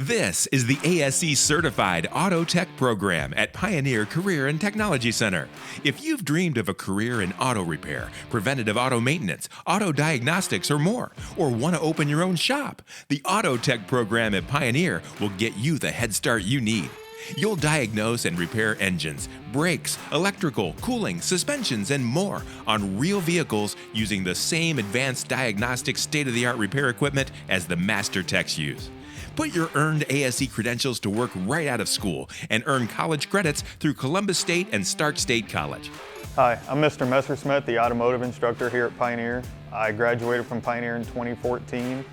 This is the ASE Certified Auto Tech program at Pioneer Career and Technology Center. If you've dreamed of a career in auto repair, preventative auto maintenance, auto diagnostics, or more, or want to open your own shop, the Auto Tech program at Pioneer will get you the head start you need. You'll diagnose and repair engines, brakes, electrical, cooling, suspensions, and more on real vehicles using the same advanced diagnostic state-of-the-art repair equipment as the master techs use. Put your earned ASE credentials to work right out of school and earn college credits through Columbus State and Stark State College. Hi, I'm Mr. Messersmith, the automotive instructor here at Pioneer. I graduated from Pioneer in 2014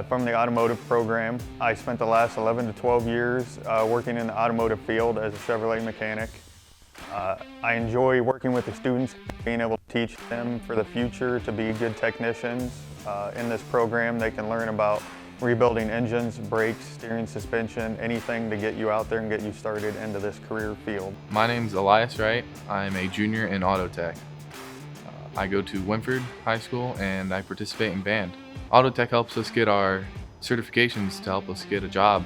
from the automotive program. I spent the last 11 to 12 years working in the automotive field as a Chevrolet mechanic. I enjoy working with the students, being able to teach them for the future to be good technicians. In this program, they can learn about rebuilding engines, brakes, steering, suspension, anything to get you out there and get you started into this career field. My name's Elias Wright. I'm a junior in auto tech. I go to Winford High School and I participate in band. Auto tech helps us get our certifications to help us get a job.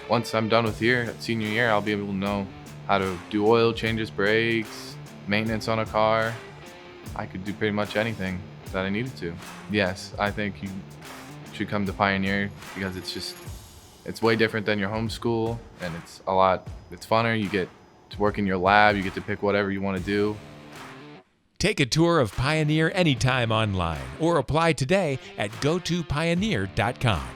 Once I'm done with senior year, I'll be able to know how to do oil changes, brakes, maintenance on a car. I could do pretty much anything that I needed to. Yes, I think you should come to Pioneer because it's way different than your home school, and it's funner. You get to work in your lab, you get to pick whatever you want to do. Take a tour of Pioneer anytime online or apply today at gotopioneer.com.